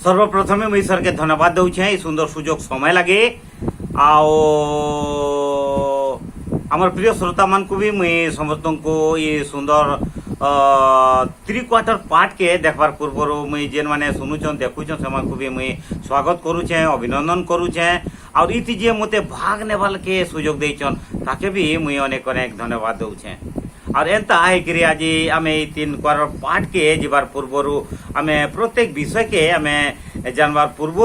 सर्वप्रथमे मुझे ईश्वर के धन्यवाद दूचे सुंदर सुजोग समय लगे आमर प्रिय श्रोता मान को भी मुई समस्त को ये सुंदर 3/4 पार्ट के देखबार पूर्व मुई जेन माने सुनुचन देखुचन से भी मुई स्वागत करुचे अभिनंदन करुचे और इति जे मते भाग नेबाल के सुजोग देचन ताके भी मुई अनेक अनेक धन्यवाद दूचे और एंता है आज आम 3/4 पार्ट के जीवार पूर्व आम प्रत्येक विषय के आम जानवार पूर्व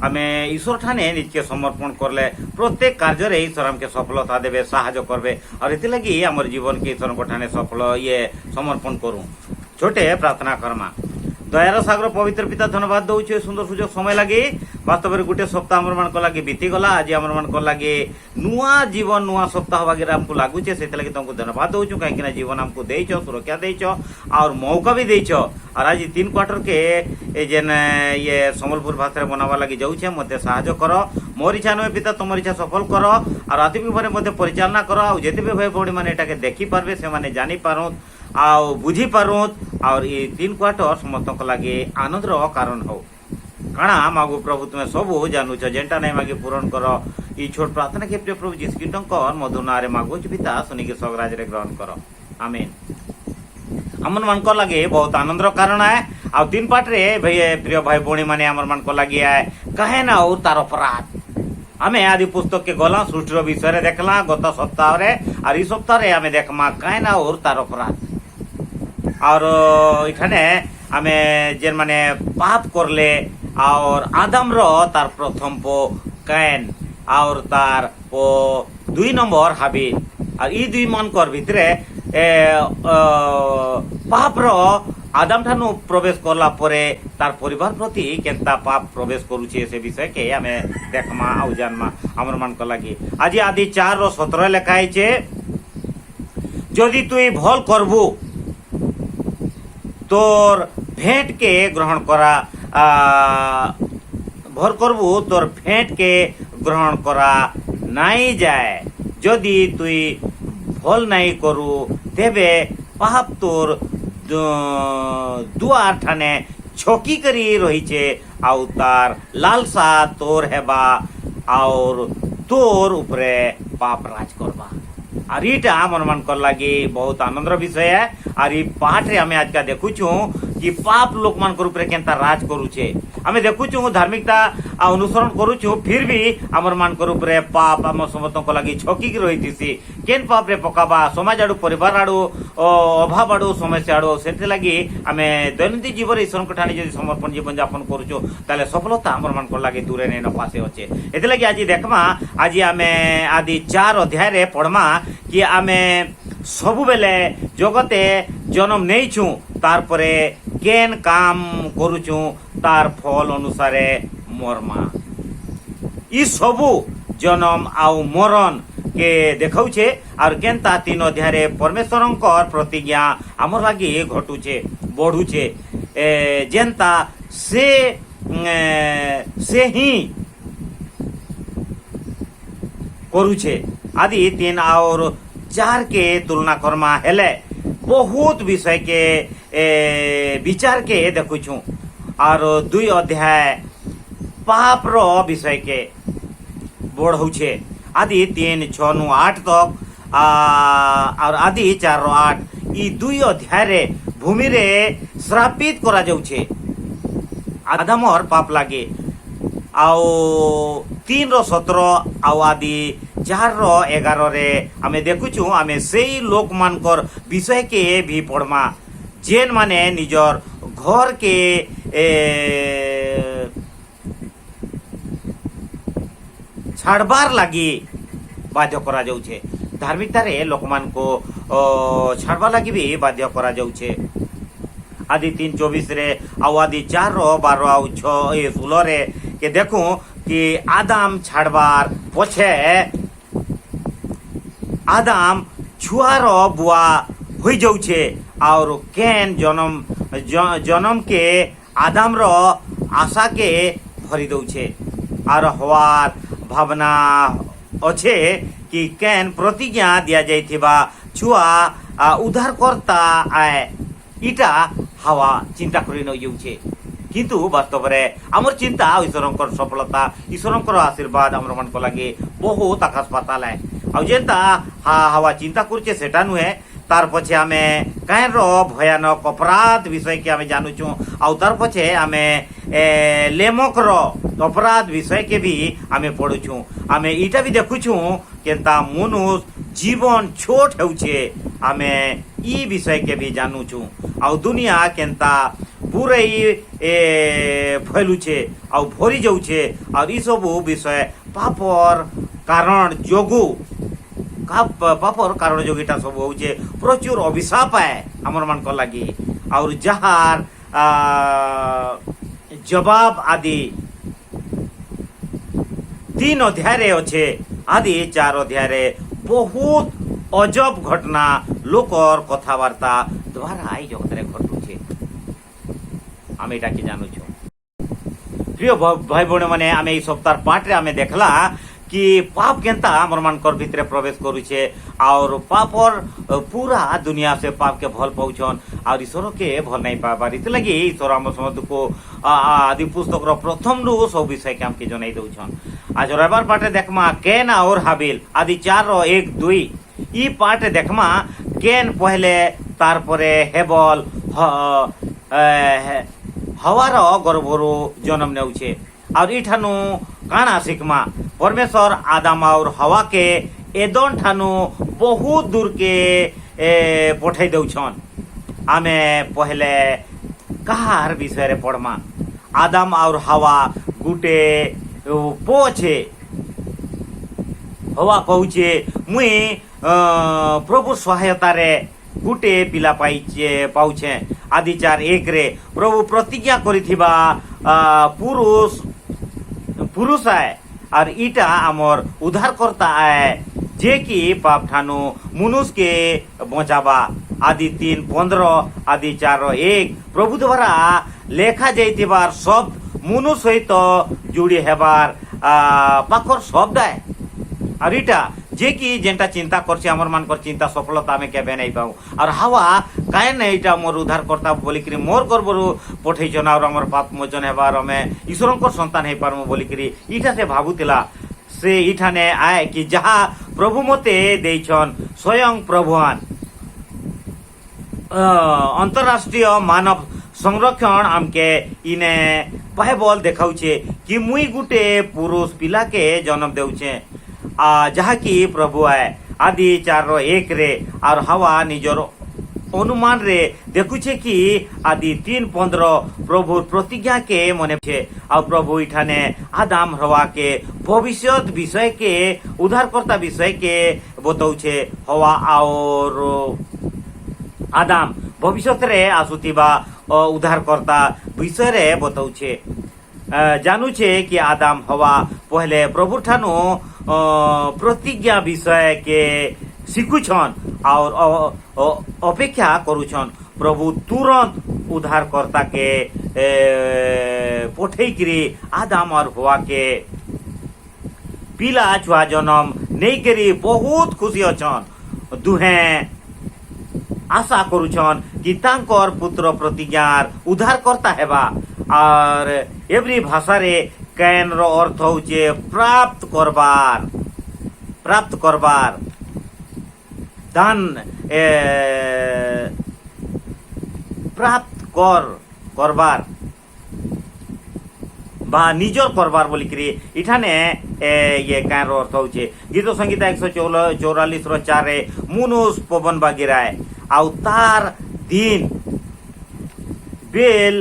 आम ईश्वर ठाने निज के समर्पण करले प्रत्येक कार्य ईश्वर हमके सफलता देवे साहाय्य करबे और इति लगी आमर जीवन के ईश्वर ठाने सफल ये समर्पण करूँ छोटे प्रार्थना करमा दयार सागर पवित्र पिता धन्यवाद दूचे सुंदर सुजोग समय लगे वास्तव में गोटे सप्ताह आम मान लगे बीतीगला आज आम मान लगे नुआ जीवन नुआ सप्ताह वगैरह आमको लगुचे से लगे तुमको धन्यवाद दूचु कहीं जीवन आमको देच सुरक्षा देच और मौका भी देच और आज 3/4 के जेन ये सम्बलपुर भाषा बनावा लगे जाऊे मत साहाय्य कर मोर इच्छा नुहे पिता तुम इच्छा सफल कर और अति भाव मत परिचालना कर आते भी भाई भौणी मैंने देखी पार्बे से जानी पारूँ आउ बुझी पारूँ और ये 3/4 समस्त लगे आनंद कारण हो काणा मागो प्रभु तुम्हें सबू जानूच जेनटा नहीं मागे पूरण कर ये छोट प्रार्थना के प्रिय प्रभु जीसु कीटंकर मधुर नारे मागुच पिता सुनी के स्वराज रे ग्रहण कर आमेन आमन मान को लगे बहुत आनंद कारण है आ 3/4 रे भैया प्रिय भाई भौणी माने आमर मान को लगे है कहे ना और तार अपराध आम आदि पुस्तक के गला सृष्टि विषय देखला गत सप्ताह रे और इस सप्ताह आम देखमा कहे ना और तार अपराध और इखाने आम जेन माने पाप करले और आदम रो तार प्रथम पो कैन और तार पो 2 नंबर हाबिल और ई 2 मानकर भितरे पाप रो आदम ठानु प्रवेश करला परे तार परिवार प्रति केनता पाप प्रवेश करुचे से विषय के आमे देखमा आउ जानमा हमर मान को लगी आज आदि 4:17 लिखाई छे जदि तुई भल करबू तोर भेंट के ग्रहण करा भर करबू तोर भेंट के ग्रहण करा नाई जाए जदि तुई भल नाई करू तेबे पाप तोर दुआर ठाने छकी करी रहीचे आउ तार लालसा तोर हेबा और तोर उपरे पाप राज करबा और इटा मन मन कर लगी बहुत आनंद विषय है और ये पाठ रे हमें आज का देखुचु कि पाप लोक मान के ऊपर केनता राज करुचे हमें देखुचु धार्मिकता अनुसरण करुचु फिर भी आमर मान के ऊपर पाप आम समस्त को लगी छकी की रही थी केन पाप रे पकाबा समाज आड़ू परिवार आड़ू अभाव आड़ू समस्या आड़ू से लगी आम दैनंदिन जीवन ईश्वर को ठानी जब समर्पण जीवन यापन करुचु ताले सफलता आमर मान को लगी दूरे नहीं नपासे अच्छे एते लगी आज देखमा आज आम आदि 4 अध्याय रे पढ़मा कि आमे सबु बेले जगते जन्म नहीं छु तार परे केन काम करुचु तार फल अनुसारे मरमा ई सबु जन्म आउ मरण के देखाउछे और केनता 3 अध्याय रे परमेश्वरंकर प्रतिज्ञा हमर लागी घटुछे बढ़ुछे जेनता से ही करुछे आदि 3 और 4 के तुलना करमा हेले बहुत विषय के विचार के देखुछु और 2 अध्याय पाप रो विषय के बढ़ौछे आदि 3:6-8 तक और आदि 4:8 ई 2 अध्याय रे भूमि रे श्रापित करा जाउछे आदम और पाप लागे आओ 3:17 आउ आदि 4:11 रे आमे देखुछु आमे सेई लोक मानकर विषय के भी पढ़मा जेन माने निजर घर के छाड़बार लगी बाध्य करा जाउछे धार्मिकता रे लोक मान को छाड़बार लगी भी बाध्य करा जाउछे आदि 3:24 रे आउ आदि 4:12 आउ 6:16 रे के देखू कि आदाम छाड़बार पछे आदाम छुआर बुआ हो जाउछे और केन जन्म के आदाम रो आशा के भरी दउछे और हवार भावना अच्छे कि केन प्रतिज्ञा दिया जाइथिबा छुआ उद्धार करता आए इटा हवा चिंता करी न जाउछे किंतु वास्तव में आमर चिंता ईश्वर सफलता ईश्वर आशीर्वाद आम मान लगे बहुत आकाश पाताल है आउ जेनता हवा चिंता करुचे सेटा नुहे तार पछे आमे कायर भयानक अपराध विषय के आमे जानूचु आउ तार पछे आमे लेमक अपराध विषय के भी आमे पढ़ुछु आमे इटा भी देखुछु केनता मनुष्य जीवन छोट हेउछे आमे ई विषय के भी जानूछु आउ दुनिया केनता पूरे फैलुछे आउ भरी जाउछे और ई सब विषय पापर कारण जोगु पापर कारण जोगिटा सब होउछे प्रचुर अभिशाप है हमर मान को लगी और जहार जवाब आदि 3 अध्याय रे अच्छे आदि 4 अध्याय रे बहुत अजब घटना लोकर कथावार्ता द्वारा आई जगत रे घटुछे आमे एटा के जानू छु प्रिय भाई बहन माने आमे ई सप्ताह पाठ रे आमे देखला कि पाप केनता हमर मानकर भितरे प्रवेश करुछे और पापर पूरा दुनिया से पाप के भल पाउछन और ईश्वर के भल नहीं पाबार इस लगी ईश्वर हम समस्त को आदि पुस्तक प्रथम रु सब विषय के हमके जनाई दउछन आज रविवार पाठे देखमा केन और हाबिल आदि 4:1-2 ई पाठे देखमा केन पहले तार परे हेबल हवार गर्भरु जन्म नेउछे और इठानु काना शिखमा परमेश्वर आदम और हवा के एदन ठानु बहुत दूर के पठाई दउछन आमे पहले कहार विषय रे पढ़मा आदम और हवा गुटे पोछे हवा कहूचे मुई प्रभु सहायता रे गुटे पिला पाउछे आदि 4:1 रे प्रभु प्रतिज्ञा करिथिबा पुरुष है और इटा आमर उद्धारकर्ता है जे कि पाप ठानु मनुष्य के बचाबा आदि 3:15 आदि 4:1 प्रभु द्वारा लेखा जाइथिबार शब्द मनुष्य सहित जोड़ी हेबार पाखर शब्द है और इटा जे कि जेंटा चिंता करछे हमर मानकर चिंता सफलता में केबे नहीं पाऊ और हवा काहे नहीं इटा मोर उद्धार करता बोली करी मोर गर्भरु पठैछन और हमर पाप मोचन हेबार में ईश्वरकर संतान हे पारमु बोली करी इटा से भाबुतिला से इठाने आए कि जहा प्रभु मते देइछन स्वयं प्रभुआन अंतरराष्ट्रीय मानव संरक्षण आमके इने बाइबल देखाउछे कि मुई गुटे पुरुष पिला के जन्म देउछे जहा कि प्रभु है आदि 4:1 रे और हवा निजर अनुमान रे देखुछे कि आदि 3:15 प्रभु प्रतिज्ञा के मने छे और प्रभु इठाने आदम हवा के भविष्य विषय के उद्धारकर्ता विषय के बताउछे हवा और आदम भविष्य रे आसुतिबा उद्धारकर्ता विषय रे बताउछे जानूछे कि आदम हवा पहले प्रभु ठानु प्रतिज्ञा विषय के शिखुछन और अपेक्षा करुछन प्रभु तुरंत उद्धारकर्ता के पठैकरी आदम और हवा के पिला छुआ जन्म नहीं करी बहुत खुशी अछन दुहे आशा करुछन कि तांकर पुत्र प्रतिज्ञार उद्धारकर्ता हेबा और एवरी भाषा रे कैन रो अर्थ होचे प्राप्त करबार दान प्राप्त करबार बा निजर करबार बोली करी इठाने ये कैन रो अर्थ होचे गीत संगीता 144 रे मुनुस पवन बागिराय आउ तार दिन बेल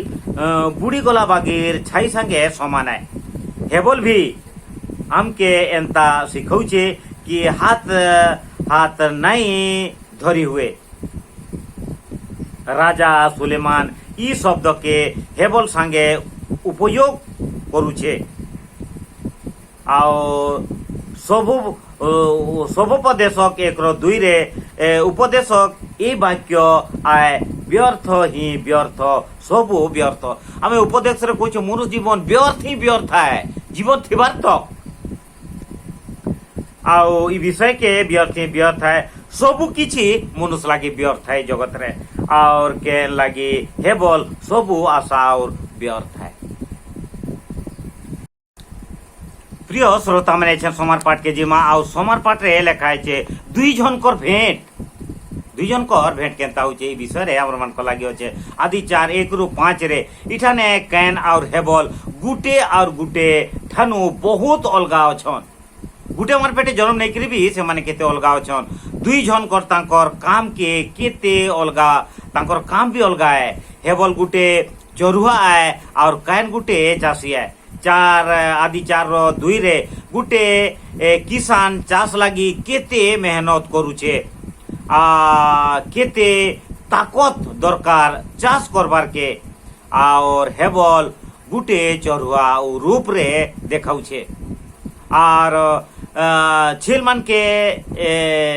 बुढ़ी गला बागीर छाई संगे समान है हेबल भी हमके एंता सिखौचे कि हाथ नहीं धरी हुए राजा सुलेमान ई शब्द के हेबल संगे उपयोग करुछे और सभोपदेशक 1:2 रे उपदेशक ए वाक्य आए व्यर्थ ही व्यर्थ सबु व्यर्थ आम उपदेश रे कहूँ मोर जीवन व्यर्थ ही व्यर्थ है जीवन थिबार तो आउ ई विषय के व्यर्थ ही व्यर्थ है सबु किछि मनुष्य लगी व्यर्थ है जगत रे और के लगी हेबल सबु आशा और व्यर्थ है। प्रिय श्रोता मैंने सोमार पाठ के जिमा आउ सोमार पाठ रे लेखा है दुई जनकर भेंट केनता होचे विषय रे हमर मन को लागि होचे आदि 4:1-5 रे इठाने कैन और हेबल गुटे और गुटे ठानु बहुत अलगा अछन। गुटे मार पेटे जन्म नहीं करी भी से माने केते अलगा अछन। दुई जनकर तांकर काम के केते अलगा, तांकर काम भी अलगा है। हेबल गुटे चरुहा है और कैन गुटे चासी है। 4:2 रे गुटे किसान चाष लगी केते मेहनत करूचे, केते ताकत दरकार चाष करबार के, और हेबल गुटे चरुआ रूप रे देखाउछे। और छेल मान के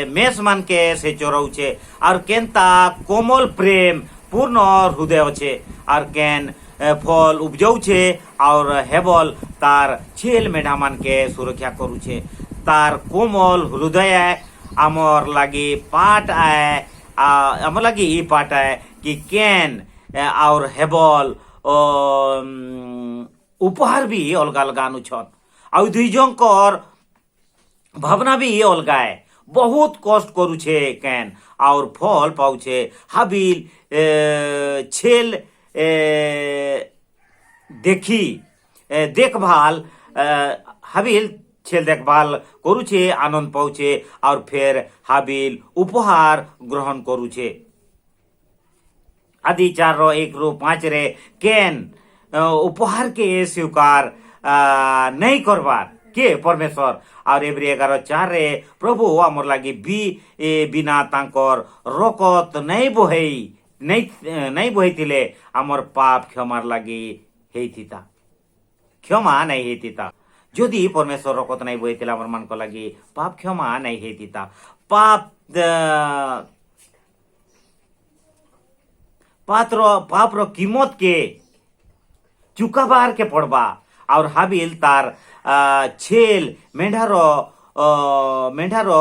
मेष मान के से चोराउछे और केनता कोमल प्रेम पूर्ण हृदय अच्छे और केन फल उपजाउछे और हेबल तार छेल मेढा मान के सुरक्षा करूछे। तार कोमल हृदय आमर लगी पाठ आए, आमर लगी ई पाठ आए कि केन और हेबल उपहार भी अलग अलग अनुछन और दुई जनकर भावना भी अलगा है। बहुत कष्ट करूछे केन और फल पाउछे। हाबिल छेल देखभाल हाबिल छेल देखभाल करूछे, आनंद पाउछे और फिर हाबिल उपहार ग्रहण करूछे। आदि 4:1-5 रे केन उपहार के स्वीकार नहीं करवार के परमेश्वर और एवरी 11:4 रे प्रभु आमर लगी बिना तांकर रकत नहीं बहिथिले आमर पाप क्षमार लगी हेथिता, क्षमा नहीं हेथिता। जदि परमेश्वर रकत नहीं बहिथिले आमर मान को लगी पाप क्षमा नहीं हेथिता। पाप रो कीमत के चुकाबार के पड़बा और हाबिल तार छेल मेढारो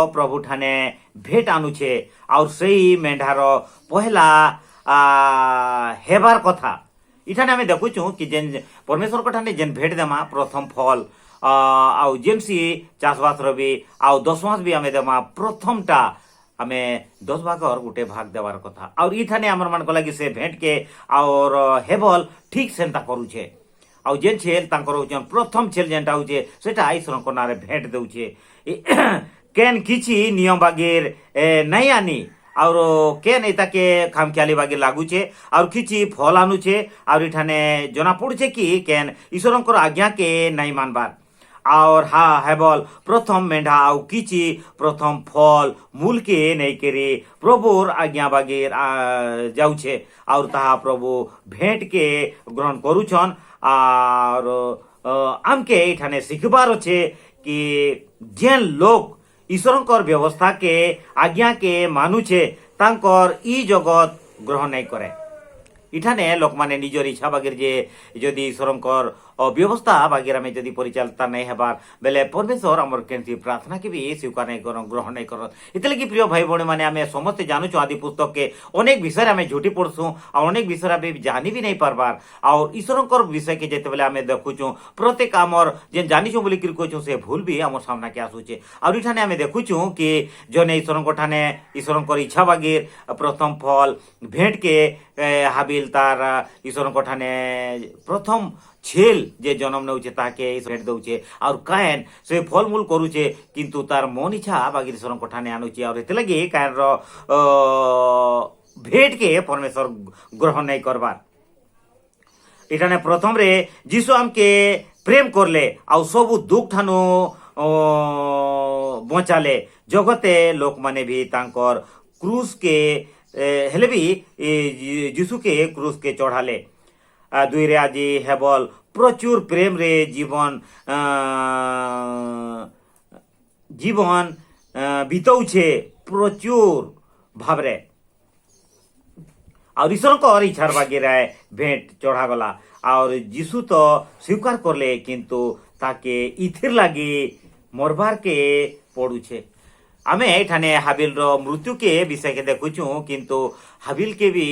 प्रभु ठाने भेट आनुछे और सही मेढारो पहला हेबार कथा इठाने आमे देखुछु कि जेन परमेश्वर को ठाने जेन भेट देमा प्रथम फल आउ जेमसी चाषबास रवि आउ 10 मास भी आमे देमा प्रथमटा आमे 10 भाग और गुटे भाग देवार कथा और इठाने आमर मान को लगी से भेंट के और हेबल ठीक सेंता करूछे। आउ जेन छेल तांकर होचन प्रथम छेल जेनटा होचे सेटा ईश्वर को नारे भेंट देउछे। केन किछि नियम बागेर नहीं आनी और केन एता के खामख्याली बागेर लागुछे और किछि फल आनुछे और इठाने जना पड़ुछे कि केन ईश्वरंकर आज्ञा के नहीं मानबार और हेबल प्रथम मेढा आउ किछि प्रथम फल मूल के नहीं केरे प्रभुर आज्ञा बागेर जाउछे और ताहा प्रभु भेंट के ग्रहण करूछन। और आमके इठाने शिखबार अच्छे कि जेन लोग ईश्वरंकर व्यवस्था के आज्ञा के मानुछे तांकर ई जगत ग्रहण नहीं करे। इठाने लोक माने निजर इच्छा बागेर जे जदि ईश्वरंकर व्यवस्था बागेर में जदि परिचालिता नहीं हेबार बेले परमेश्वर आमर केनसी प्रार्थना के भी स्वीकार नहीं कर ग्रहण नहीं कर। इतले कि प्रिय भाई भौणी माने आमे समस्ते जानुछु आदि पुस्तक के अनेक विषय आमे झूठी पढ़सु और अनेक विषय आमे जानी भी नहीं पारबार और ईश्वरंकर विषय के जेते बेले आमे देखुछु प्रत्येक आमर जेन जानिछु बोली कि कहछु से भूल भी आमर सामना के आसुचे और इठाने आमे देखुछु कि जने ईश्वरंकर ठाने ईश्वरंकर इच्छा बागेर प्रथम फल भेंट के हाबिल तार ईश्वरंकर ठाने प्रथम छेल जे जन्म नौचे ताके भेट दउचे और कायन से फलमूल करूचे किंतु तार मन इच्छा बागीर ईश्वर को ठाने आनुचे और एते लगी कायन रो भेट के परमेश्वर ग्रहण नहीं करबार। इठाने प्रथम रे जीसु आमके प्रेम करले और सब दुख ठानु बचाले जगते लोक माने भी तांकर क्रूस के हेले भी जीसु के क्रूस के चढ़ाले। 2 रे आज हेबल प्रचुर प्रेम रे जीवन बितौछे प्रचुर भावरे और ईश्वर को और इच्छार बागेरा भेंट चढ़ा गला और जीसु तो स्वीकार करले किंतु ताके इथिर लगी मरबार के पड़ुछे। आमे एठाने हाबिल रो मृत्यु के विषय के देखुछु किंतु हाबिल के भी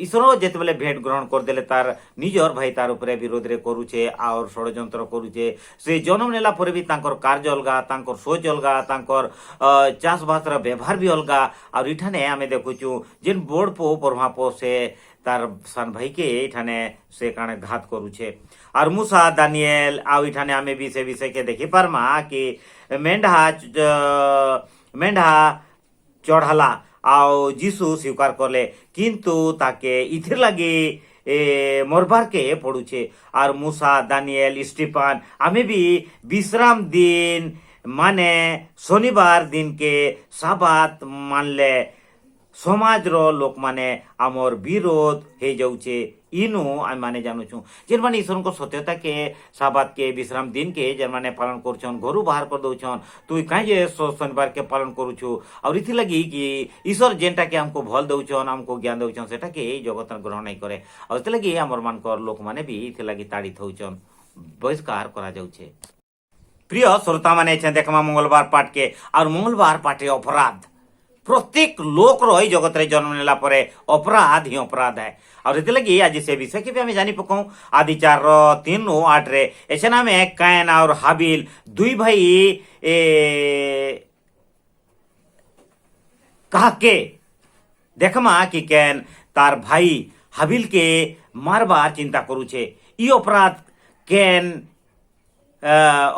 ईश्वर जितेबाला भेट ग्रहण करदेले तार निजर भाई तार उपरे विरोध रे करुचे और षड्यंत्र करुचे से जन्म नेला पर भी तांकर कार्य अलगा तांकर सोच अलगा तांकर चाषबास व्यवहार भी अलगा और इठाने आमे देखुचु जेन बोर्ड पो परमा पो से तार सान भाई के इठाने से काने घात करुचे और मूसा दानिएल आउ इठाने आमे विषय के देखि पारमा कि मेंढा चढ़ाला आउ जीशु स्वीकार करले किंतु ताके इथिर लगी मरबार के पड़ुचे और मूसा दानिएल स्टीफन आमे भी विश्राम दिन माने शनिवार दिन के साबात मानले समाज रो लोक माने आमर विरोध हे जाउचे इनु आम माने जानूछु जेन माने ईश्वर को सत्यता के साबात के विश्राम दिन के जेन माने पालन करछन घरु बाहर कर दउछन तू काहे जे शनिवार के पालन करूछु और इथि लगी कि ईश्वर जेनटा के हमको भल दउछन हमको ज्ञान दउछन सेटा के जगत ग्रहण नहीं करे और इथि लगी हमर मानकर लोक माने भी इथि लगी ताड़ित होउछन बहिष्कार करा जाउछे। प्रिय श्रोता माने छे देखमा मंगलवार पाठ के और मंगलवार पाठे अपराध प्रत्येक लोक रही जगत रे जन्म नेला परे अपराध ही अपराध है और इति लगी आज से विषय के भी हमें जानी पकाऊ आदि 4:3-8 रे एछना में कैन और हाबिल दुई भाई कहा के देखमा कि कैन तार भाई हाबिल के मारबार चिंता करूचे ई अपराध कैन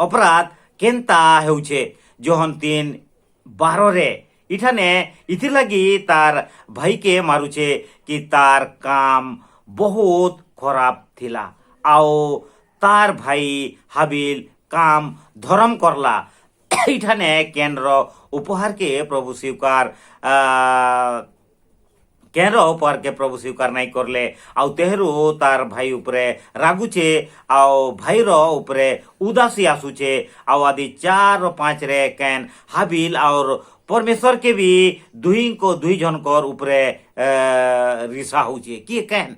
अपराध केनता हेउचे जोहन 3:12 रे इठाने इथि लगी तार भाई के मारुचे कि तार काम बहुत खराब थिला आओ तार भाई हाबिल काम धर्म करला इठाने केंद्र उपहार के प्रभु स्वीकार केंद्र उपहार के प्रभु स्वीकार नहीं करले आउ तेहरू तार भाई उपरे रागुचे आओ भाई रो उपरे उदासी आसुचे आओ आदि 4-5 रे कैन हाबिल और परमेश्वर के भी दुई जनकर उपरे रिसा होचे कि कैन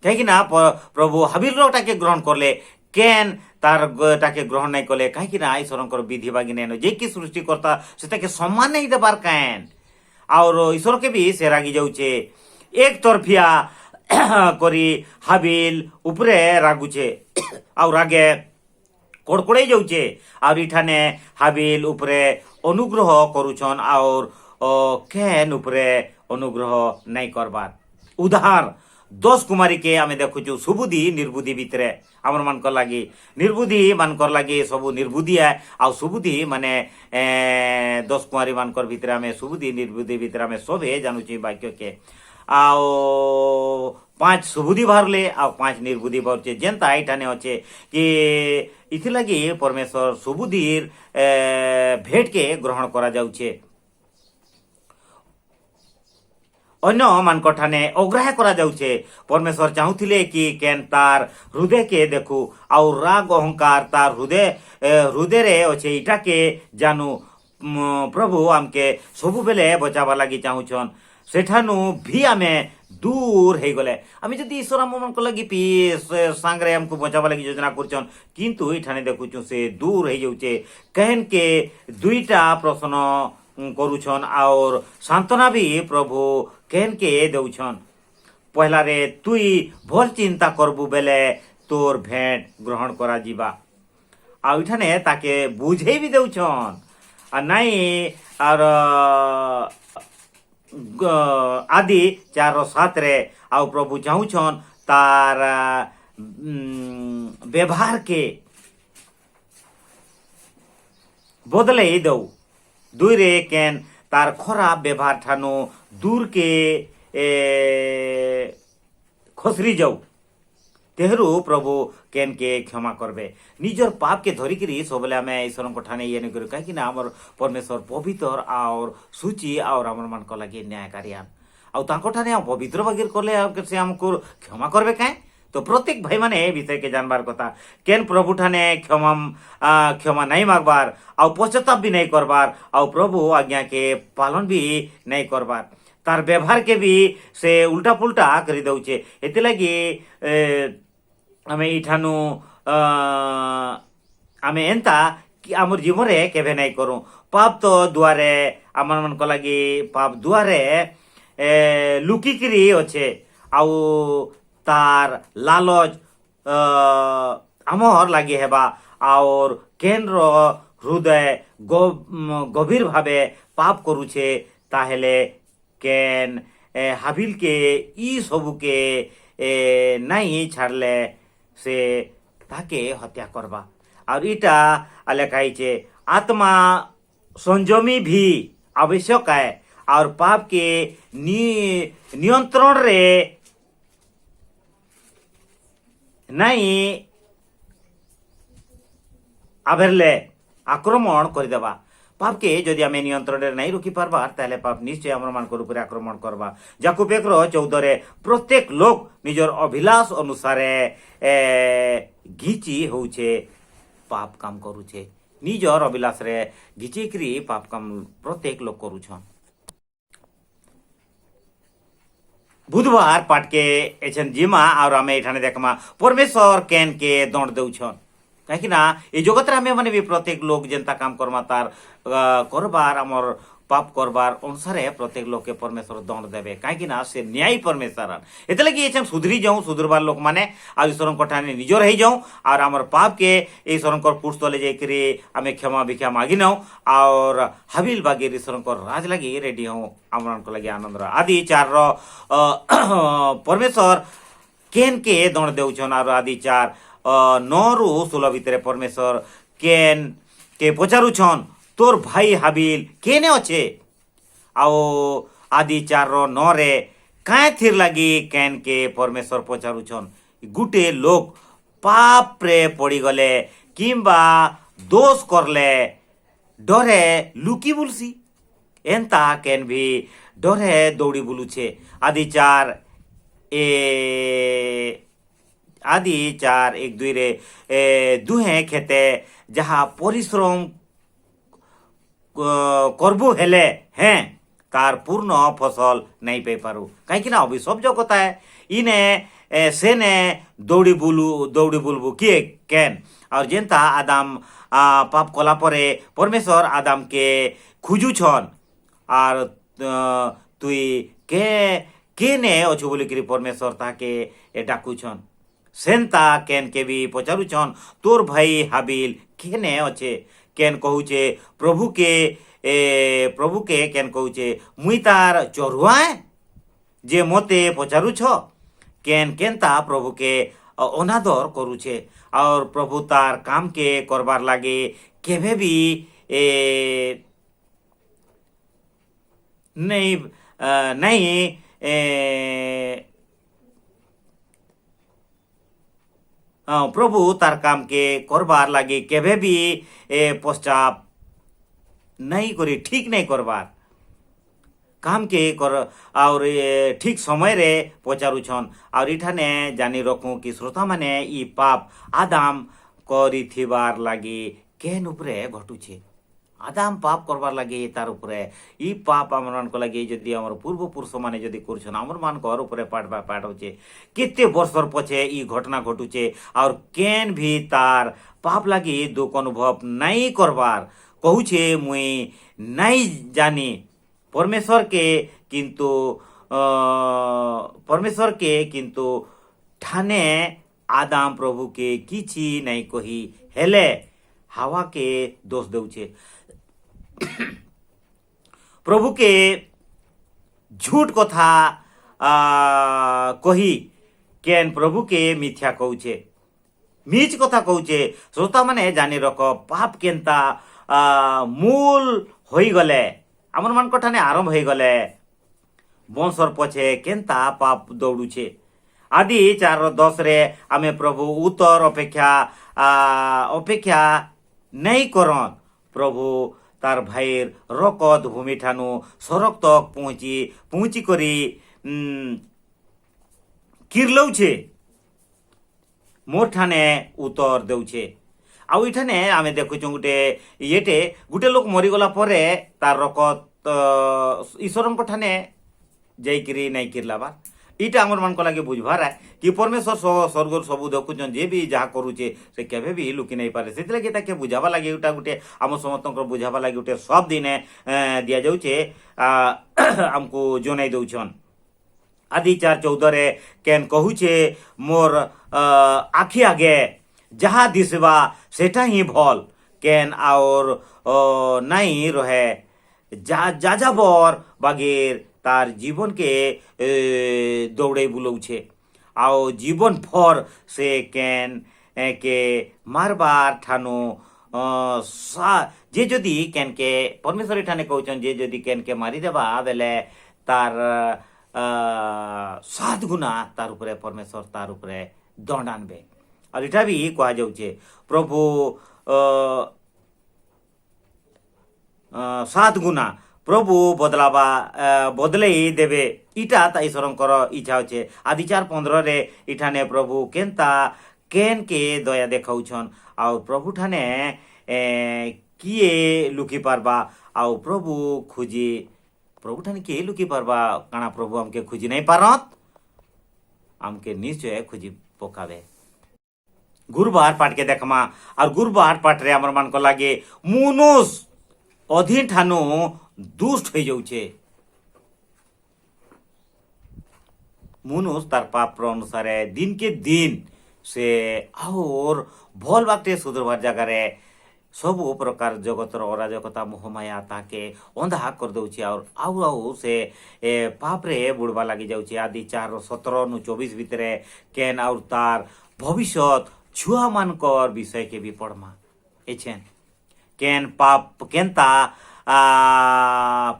कहीं ना प्रभु हाबिल रोटाके ग्रहण करले कैन तार टाके ग्रहण नहीं कले कहीं ना ईश्वर विधि बागी नहीं जे कि सृष्टिकर्ता से सम्मान नहीं देबार कैन और ईश्वर के भी से रागी जाऊचे एक तरफिया करी हाबिल उपरे रागुचे और रागे कड़कड़े जाऊचे और इठाने हाबिल उपरे अनुग्रह करुछन और कैन उपरे अनुग्रह नहीं करबार उदाहरण 10 कुमारी के आमे देखुचु सुबुद्धि निर्बुद्धि भितरे आमर मानकर लगी निर्बुद्धि मानकर लगी सबू निर्बुद्धि है आ सुबुद्धि माने 10 कुमारी मानकर भितरे आमे सुबुद्धि निर्बुद्धि भितरे आमे सबे जानुची वाक्य के आओ 5 सुबुद्धि बाहरले आ 5 निर्बुद्धि बाहरचे जेनता इठाने अच्छे कि इथि लगी परमेश्वर सुबुद्धिर भेट के ग्रहण करा जाउछे अन्य मानकर ठाने अग्राह्य करा जाउछे परमेश्वर चाहूथिले कि केन तार हृदय के देखू और राग अहंकार तार हृदय रे अच्छे इटा के जानू प्रभु आमके सबु बेले बचावा लगी चाहूछन सेठानु भी आमे दूर हे गले आमी जदी ईश्वर आम को लगी पी सांगरे हमको बचावा लगी योजना करछन किंतु इठाने देखुछु से दूर हे जाउछे कहन के दुईटा प्रश्न करुछन और सांत्वना भी प्रभु कहन के दउछन पहला रे तुई भल चिंता करबु बेले तोर भेंट ग्रहण करा जीवा आ इठाने ताके बुझे भी दउछन आ नहीं और आदि 4:7 रे आउ प्रभु चाहूछन तार व्यवहार के बदले दौ दुई रे केन तार खराब व्यवहार ठानु दूर के खसरी जाऊ तेहरू प्रभु केन के क्षमा करबे निजर पाप के धरिकी सबले आम ईश्वर को ठाने ये नहीं कहीं आमर परमेश्वर पवित्र और सूची और आमर मान को लगे न्यायकारी आउ ठाने पवित्र बगिर कले से हमको क्षमा करबे कहीं तो प्रत्येक भाई माने विषय के जानबार कथा केन प्रभु ठाने क्षमा नहीं मागबार आउ पश्चाताप भी नहीं करबार आउ प्रभु आज्ञा के पालन भी नहीं करबार तार व्यवहार के भी से उल्टा पुल्टा कर दउचे एते लगी आमे इठानु आमे एंता कि आमर जीवन रे केभे नहीं करूं पाप तो दुआरे आमर मन को लगी पाप दुआरे ଲୁକିକିରି ଅଛେ ଆଉ ତାର ଲାଲଚ ଆମର୍ ଲାଗି ହେବା और केनर हृदय गभीर भावे पाप करुछे ताहेले केन हाबिल के ई सबु के नहीं छाड़ले से ताके हत्या करबा और इटा लेखाइछे आत्मा संयमी भी आवश्यक है और पाप के नियंत्रण रे नहीं आभरले आक्रमण करदेवा पाप के जदि आम नियंत्रण नहीं रखी पार्बा ताले पाप निश्चय आम मान आक्रमण करवा याकूब 1:14 प्रत्येक लोक निजर अभिलाष अनुसार घिची होउछे पाप काम करुछे निजर अभिलाष रे घिचिक्री पाप काम प्रत्येक लोक करुछन। बुधवार पाठ के एछन जिमा और आम एठाने देखमा परमेश्वर केन के दंड देउछन कहीं ना ये जगत रे मैंने भी प्रत्येक लोग जेनता काम करमा तार करबार आमर पाप करबार अनुसार प्रत्येक लोग के परमेश्वर दंड देवे कहीं ना से न्यायी परमेश्वर एते लगी एछन सुधरी जाऊं सुधरबार लोक माने आज ईश्वर कठाने निजर हो जाऊं और आमर पाप के ईश्वर पुरुष तले जाकरी आम क्षमा भिक्षा मागी नौ और हाबिल बागी ईश्वर राज लगी रेडी हूँ आम लगे आनंद आदि 4 परमेश्वर केन के दंड देउछन और आदि 4 9 ରୁ 16 भितर परमेश्वर केन के पचारुछन तोर भाई हाबिल केने अच्छे आओ आदि 4:9 रे काए थिर लगी केन के परमेश्वर पचारुछन गुटे लोग पाप रे पड़ी गले किंबा दोष करले डरे लुकी बुलसी एंता केन भी डरे दौड़ी बुलुछे आदि 4:1-2 रे दुहे खेते जहाँ परिश्रम करबु हेले हैं तार पूर्ण फसल नहीं पे पारू कहीं ना अभी सब जगत है इने सेने दौड़ी बुलबु किए केन और जेनता आदाम पाप कला परे परमेश्वर आदाम के खुजु छन और तुई के ने अच्छु बोलिकी परमेश्वर ताके डाकु छन सेंता केन के भी पचारु छन तोर भाई हाबिल केने अच्छे केन कहूचे प्रभु के केन कहूचे मुई तार चरुआए जे मोते पचारु छ केन केनता प्रभु के अनादर करुछे और प्रभु तार काम के करबार लागे केभे भी नहीं प्रभु तार काम के करबार लागे केभे भी पश्चात नहीं करी ठीक नहीं करबार काम के कर और ठीक समय रे पचारु छन और इठाने जानी रखूं कि श्रोता माने ई पाप आदाम करिथिबार लागे केन उपरे घटुछे आदाम पाप करबार लगे तार उपरे ई पाप आमर को लगे जदि आमर पूर्व पुरुष माने जदि करछन आमर मान घर उपरे पाठ होचे केते वर्षर पछे ई घटना घटुचे और केन भी तार पाप लगी दुख अनुभव नहीं करबार कहूचे मुई नहीं जानी परमेश्वर के किंतु ठाने आदाम प्रभु के किछि नहीं कही हेले हवा के दोष देउछे प्रभु के झूठ कथा कही केन प्रभु के मिथ्या कहूचे मीच कथा कहूचे श्रोता माने जानी रख पाप केनता मूल होई गले आमर मान कठाने आरंभ होई गले बंशर पछे केनता पाप दौड़ुछे आदि 4:10 रे आमे प्रभु उत्तर अपेक्षा नहीं करन प्रभु तार भाईर रकत भूमि ठानु सरक तक पहुंची करी किरलौछे मोर ठाने उत्तर देउछे आउ इठाने आमे देखुछु गुटे लोक मरीगला परे तार रकत ईश्वर ठाने जाइकरी नहीं किरलाबार इटा आमर मान लगे बुझबार है कि परमेश्वर स्वर्ग सब देखुन जे भी जहाँ करुचे से केवे भी लुकी नहीं पारे से लगे ताके बुझावा लगे गोटा गोटे आम समस्त बुझावा लगे गोटे सब दिने दि जाऊे आमको जन दौन आदि 4:14 केन कहूचे मोर आखि आगे जहाँ दिसवा सेटा ही भल केन और नहीं रहे जाजाबर बागेर तार जीवन के दौड़े बुलौछे आओ जीवन भर से केन के मारबार ठानो जे जदि केन के परमेश्वर ठाने कहउछन जे जदि केन के मारी देबा बेले तार 7 गुना तार उपरे परमेश्वर तार उपरे दंड आनबे और इटा भी कहा जाउछे प्रभु 7 गुना प्रभु बदलावा बदले देवे इटा ता ईश्वरंकर इच्छा होचे आदि 4:15 रे इठाने प्रभु केनता केन के दया देखाउछन आउ प्रभु ठाने किए लुकी पारबा आउ प्रभु खोजी प्रभु ठाने किए लुकी पारबा काना प्रभु हमके खोजी नहीं पारत हमके निश्चय खोजी पकावे गुरुवार पाठ के देखमा और गुरुवार पाठ रे हमर मान को लागे मुनुस अधीन ठानु दुष्ट हो जाऊे मुनुस तार पाप अनुसार दिन के दिन से और भल बाटे सुधरबार जगार सब प्रकार जगतर अराजकता मोहमाया ताके अंधा कर दौचे और आउ से पाप रे बुड़वा लगी जाऊे आदि 4:17-24 भितर केन और तार भविष्य छुआ मानकर विषय के भी पढ़मा एछेन केन पाप केनता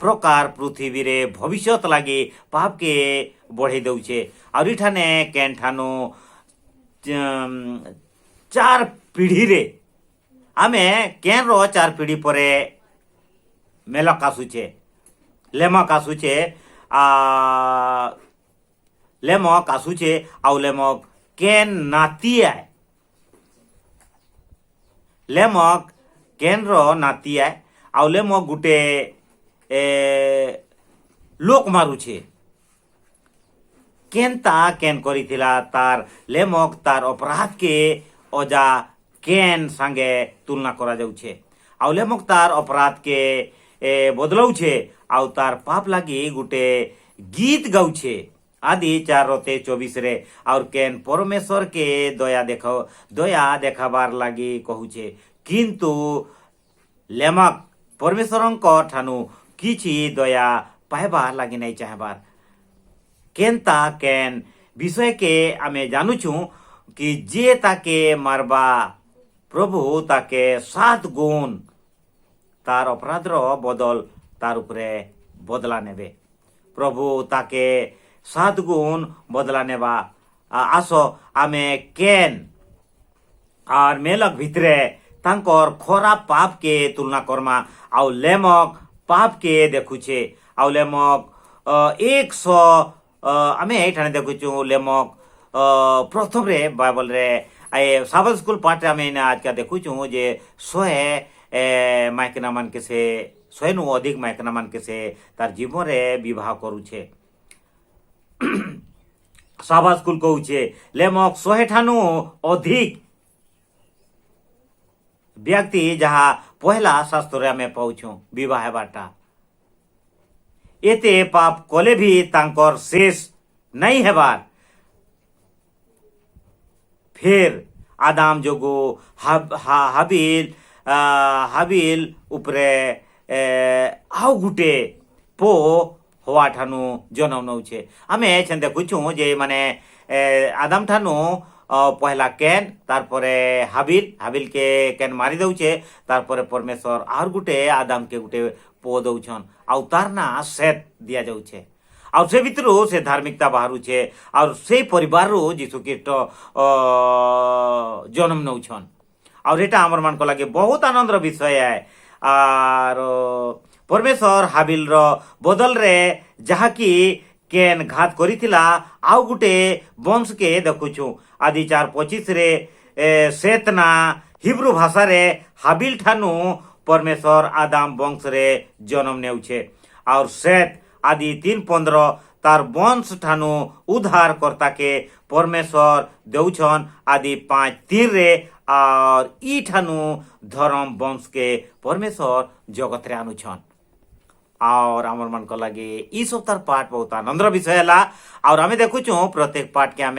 प्रकार पृथ्वी रे भविष्य लगी पाप के बढ़े दौचे और इठाने केन ठानो 4 पीढ़ी रे आमे केन रो 4 पीढ़ी परे मेलक आसुचे लेमक आसुचे लेमक आसुचे आउ लेमक केन नाती आए लेमक केन रो नाती आए आउ लेमक गुटे लोक मारुचे केनता केन करिथिला तार लेमक तार अपराध के अजा केन संगे तुलना करा जाउछे आउ लेमक तार अपराध के बदलाउछे आउ तार पाप लागी गुटे गीत गाउछे आदि 4:24 रे और केन परमेश्वर के दया देखाबार लागी कहूचे किंतु लेमक परमेश्वरंक ठानु किछि दया पाइबार लागी नहीं चाहबार केनता केन विषय के आमे जानुछु कि जे ताके मारबा प्रभु ताके 7 गुण तार अपराध बदल तार उपरे बदला नेबे प्रभु ताके 7 गुण बदला नेबा आसो आमे केन और मेलक भितरे तांकर खराब पाप के तुलना करमा आउ लेमक पाप के देखुछे आउ लेमक 100 आमे एठाने देखुछु लेमक प्रथम रे बाइबल रे साबत स्कूल पाठ आमे आज का देखुछु जे 100 माइकना मान के से 100 नु अधिक माइकना मान के से तार जीवन रे विवाह करूछे साबत स्कूल कहूछे लेमक 100 ठानु अधिक व्यक्ति जहाँ पहला शास्त्र में पाउछु विवाह बाटा एते पाप कले भी तांकर शेष नहीं हेबार फिर आदाम जोगो हाबिल उपरे आउ गुटे पो हवा ठानु जनम नौछे आमे छन देखुछु जे माने आदाम ठानु पहला केन तारपरे हाबिल के केन मारी दौचे तारपरे परमेश्वर आर गुटे आदाम के गुटे पो दौछन आउ तार ना सेत दिया जाउछे और से भितर से धार्मिकता बाहरुछे और से परिवार रो जीशु ख्रीष्ट जन्म नौछन और एटा हमर मान को लगे बहुत आनंदर विषय है और परमेश्वर हाबिल रो बदल रे जहा की केन घात करिथिला आउ गुटे वंश के देखुछु आदि 4:25 रे सेतना हिब्रू भाषा रे हाबिल ठानु परमेश्वर आदाम वंश रे जन्म नेउछे और सेत आदि 3:15 तार वंश ठानु उद्धार कर्ता के परमेश्वर देउछन आदि 5:3 रे और ई ठानु धर्म वंश के परमेश्वर जगत रे आनुछन। और आमर मन को लगे ई सप्ताह पाठ बहुत आनंदर विषय है और आम देखुचु प्रत्येक पाठ के आम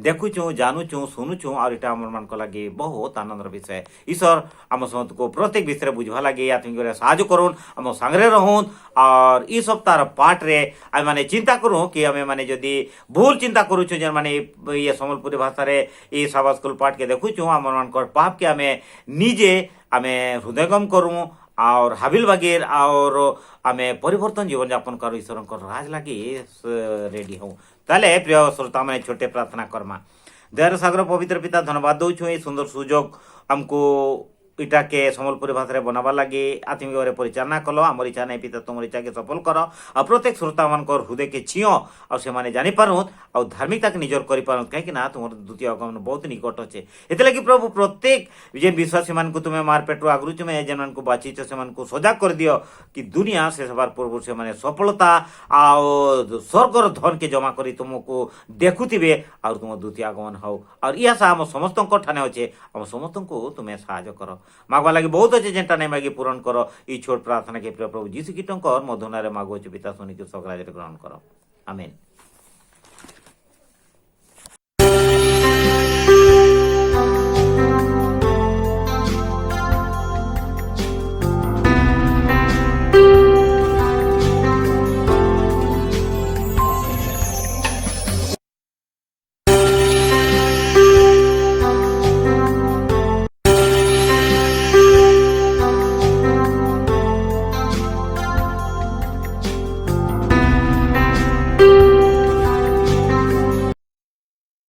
देखुचु जानुचु शुणुचु और इटा आमर मन को लगे बहुत आनंदर विषय। ईश्वर आम समस्त को प्रत्येक विषय बुझवा लगे आत्मिक साहाଯ୍य करूँ आम सांगे रहून और ई सप्ताह पाठ रे आम माने चिंता करूँ कि आम माने जदि भूल चिंता करूँ जेन माने ये सम्बलपुरी भाषा रे ई सभा स्कूल पाठ के देखुचु आम मन पाप के आम निजे आम हृदयगम करूँ और हाबिल बागेर और आमे परिवर्तन जीवन यापन कर ईश्वर राज लगे रेडी हूँ। ताले प्रिय श्रोता मैंने छोटे प्रार्थना करमा। दयार सागर पवित्र पिता धन्यवाद दौछु ये सुंदर सुजोग हमको इटा के सम्बलपुरी भाषा रे बनावा लगे आत्मिक भाव परिचालना कल आम इच्छा नहीं पिता तुम इच्छा के सफल कर और प्रत्येक श्रोता मान हृदय के छीओ और से माने जानी पारुत और धार्मिकता के निजर कर पारुत कहीं तुम द्वितीय आगमन बहुत निकट अच्छे एथि प्रभु प्रत्येक जेन विश्वासी मान को तुम्हें मार पेट्रो आगु तुम्हें जेन मान को बाचिच से मान को सजाग कर दियो कि दुनिया से सबार पूर्व से माने सफलता और स्वर्गर धन के जमा करी तुमको देखुथिबे और तुम द्वितीय आगमन हो और यह आम समस्त ठाने अच्छे आम समस्त को तुम्हें साहाय्य कर मागवा लगे बहुत अच्छे जेनटा नहीं मागी पूरण कर ई छोट प्रार्थना के प्रिय प्रभु जीशु कीटंकर मधुनारे मागुच पिता सुनिक सगराज ग्रहण कर आमेन।